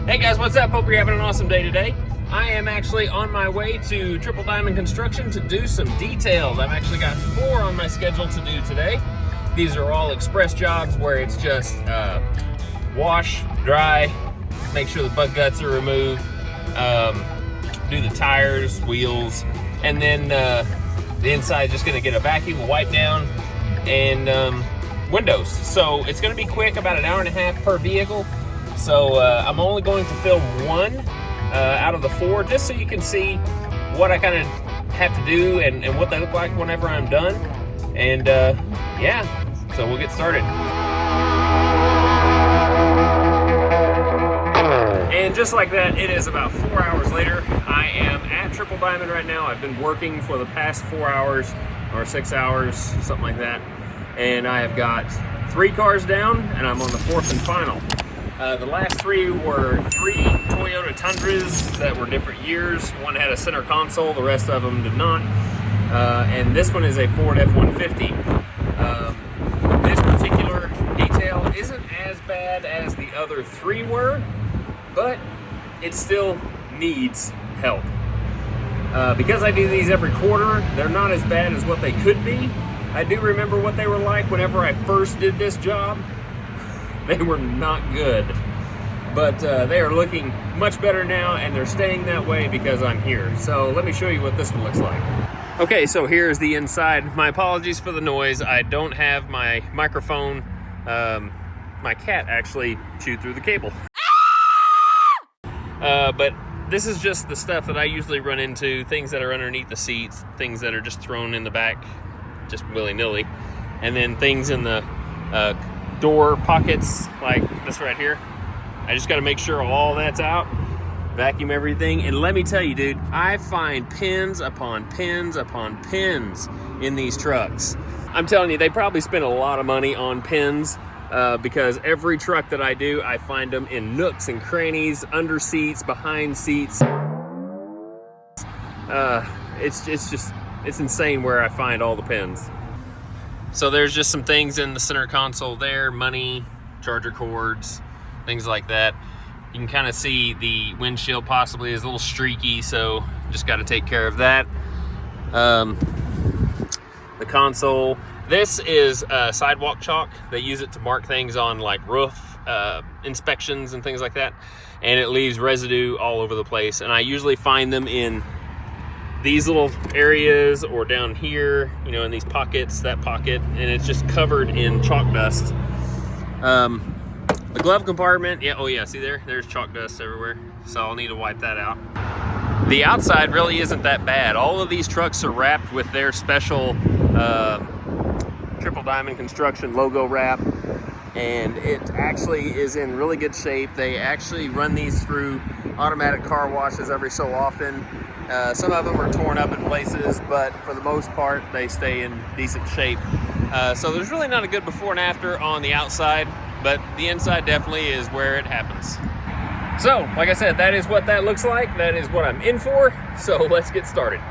Hey guys, what's up? Hope you're having an awesome day today. I am actually on my way to Triple Diamond Construction to do some details. I've actually got 4 on my schedule to do today. These are all express jobs where it's just wash, dry, make sure the bug guts are removed, do the tires, wheels, and then the inside is just going to get a vacuum, a wipe down, and windows. So it's going to be quick, about an hour and a half per vehicle. So I'm only going to film 1 out of the 4, just so you can see what I kind of have to do and what they look like whenever I'm done. And yeah, so we'll get started. And just like that, it is about 4 hours later. I am at Triple Diamond right now. I've been working for the past 4 hours or 6 hours, something like that. And I have got 3 cars down, and I'm on the 4th and final. The last 3 were 3 Toyota Tundras that were different years. One had a center console, the rest of them did not. And this one is a Ford F-150. This particular detail isn't as bad as the other 3 were, but it still needs help. Because I do these every quarter, they're not as bad as what they could be. I do remember what they were like whenever I first did this job. They were not good, but they are looking much better now, and they're staying that way because I'm here. So let me show you what this one looks like. Okay, so here's the inside. My apologies for the noise. I don't have my microphone. My cat actually chewed through the cable. But this is just the stuff that I usually run into, things that are underneath the seats, things that are just thrown in the back, just willy-nilly, and then things in the door pockets like this right here. I just got to make sure all that's out, vacuum everything, and let me tell you, dude, I find pins upon pins upon pins in these trucks. I'm telling you, they probably spend a lot of money on pins because every truck that I do, I find them in nooks and crannies, under seats, behind seats. It's insane where I find all the pins. So there's just some things in the center console there, money, charger cords, things like that. You can kind of see the windshield possibly is a little streaky, so just got to take care of that. The console, this is sidewalk chalk. They use it to mark things on like roof inspections and things like that, and it leaves residue all over the place. And I usually find them in these little areas or down here, you know, in these pockets, that pocket, and it's just covered in chalk dust. The glove compartment, yeah, oh yeah, see there's chalk dust everywhere, so I'll need to wipe that out. The outside really isn't that bad. All of these trucks are wrapped with their special Triple Diamond Construction logo wrap, and it actually is in really good shape. They actually run these through automatic car washes every so often. Some of them are torn up in places, but for the most part, they stay in decent shape. So there's really not a good before and after on the outside, but the inside definitely is where it happens. So, like I said, that is what that looks like. That is what I'm in for. So let's get started.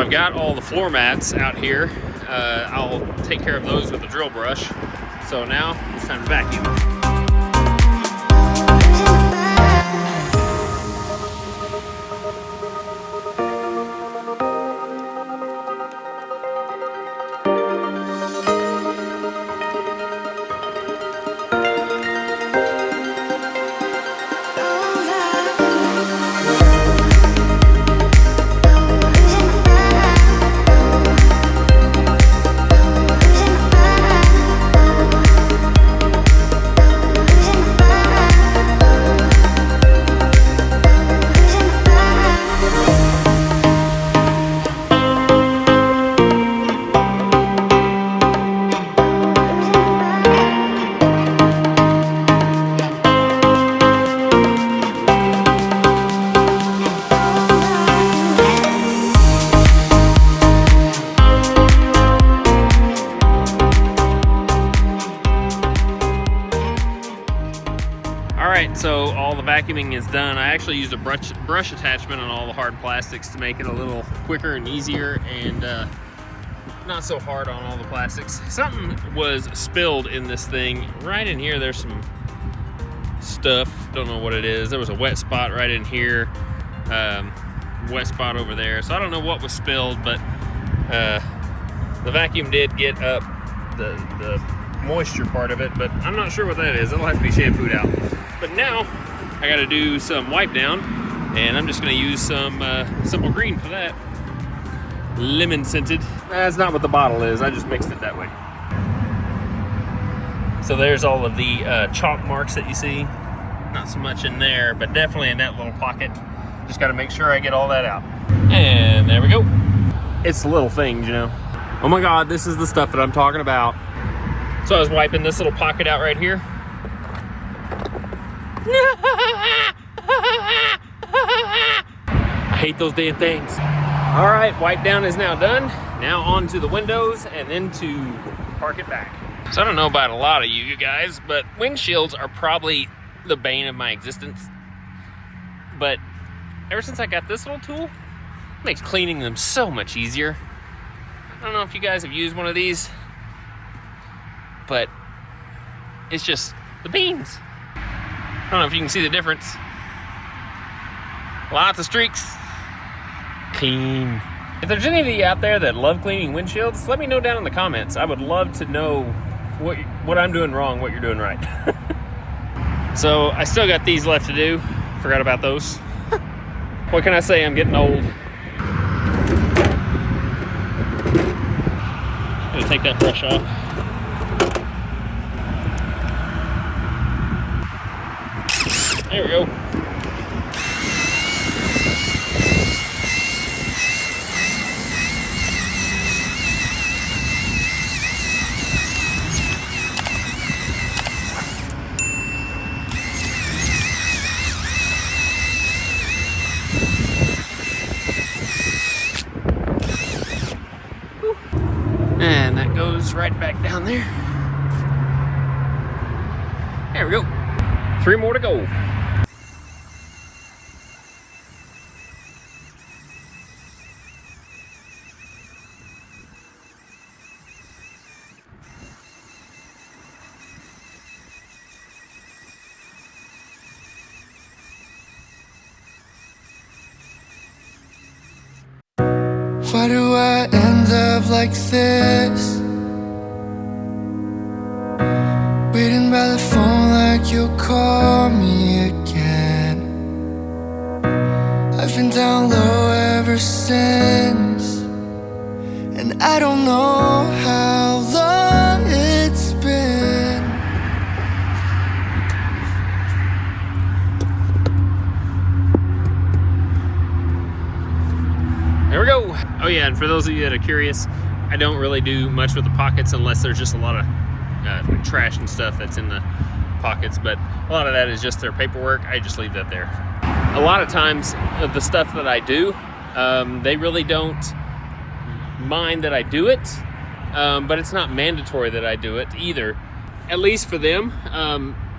I've got all the floor mats out here. I'll take care of those with a drill brush. So now it's time to vacuum. Alright, so all the vacuuming is done. I actually used a brush attachment on all the hard plastics to make it a little quicker and easier, and not so hard on all the plastics. Something was spilled in this thing. Right in here, there's some stuff. Don't know what it is. There was a wet spot right in here. Wet spot over there. So I don't know what was spilled, but the vacuum did get up the moisture part of it, but I'm not sure what that is. It'll have to be shampooed out. But now I got to do some wipe down, and I'm just going to use some Simple Green for that. Lemon scented. That's not what the bottle is. I just mixed it that way. So there's all of the chalk marks that you see. Not so much in there, but definitely in that little pocket. Just got to make sure I get all that out. And there we go. It's the little things, you know. Oh my God, this is the stuff that I'm talking about. So I was wiping this little pocket out right here. I hate those damn things. All right, wipe down is now done. Now on to the windows and then to park it back. So I don't know about a lot of you guys, but windshields are probably the bane of my existence. But ever since I got this little tool, it makes cleaning them so much easier. I don't know if you guys have used one of these, but it's just the beans. I don't know if you can see the difference. Lots of streaks. Clean. If there's any of you out there that love cleaning windshields, let me know down in the comments. I would love to know what I'm doing wrong, what you're doing right. So I still got these left to do. Forgot about those. What can I say? I'm getting old. Gonna take that brush off. There we go. And that goes right back down there. There we go. 3 more to go. Why do I end up like this? Waiting by the phone like you'll call me again. I've been down low ever since, and I don't know how long it's been. There we go. Oh yeah, and for those of you that are curious, I don't really do much with the pockets unless there's just a lot of trash and stuff that's in the pockets, but a lot of that is just their paperwork. I just leave that there. A lot of times the stuff that I do, they really don't mind that I do it, but it's not mandatory that I do it either, at least for them.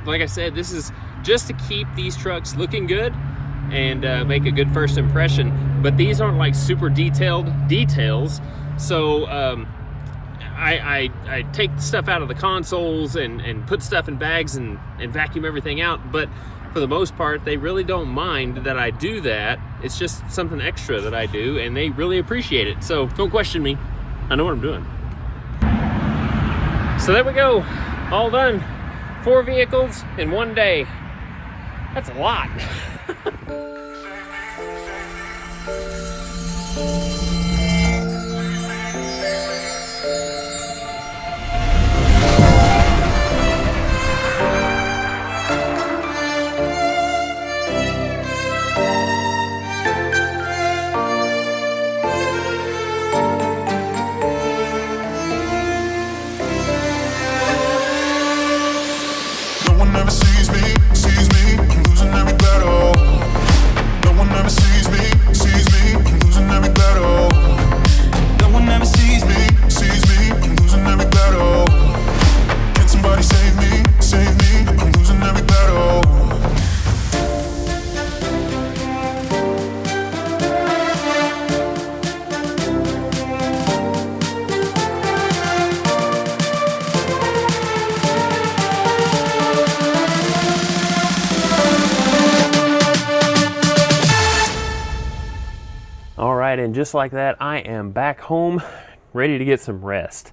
Like I said, this is just to keep these trucks looking good and make a good first impression. but these aren't like super detailed details. So I take stuff out of the consoles and put stuff in bags and vacuum everything out, but for the most part, they really don't mind that I do that. It's just something extra that I do, and they really appreciate it. So don't question me. I know what I'm doing. So there we go. All done. 4 vehicles in 1 day. That's a lot. Never sees me, I'm losing every battle. No one ever sees me, I'm losing every battle. No one ever sees me, I'm losing every battle. Can somebody save me, I'm losing every battle. All right, and just like that, I am back home, ready to get some rest.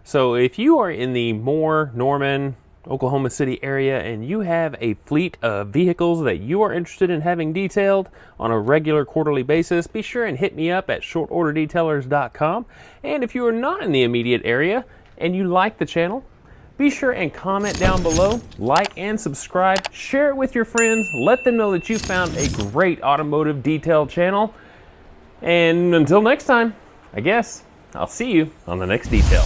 So if you are in the Moore, Norman, Oklahoma City area and you have a fleet of vehicles that you are interested in having detailed on a regular quarterly basis, be sure and hit me up at shortorderdetailers.com. And if you are not in the immediate area and you like the channel, be sure and comment down below, like and subscribe, share it with your friends, let them know that you found a great automotive detail channel. And until next time, I guess, I'll see you on the next detail.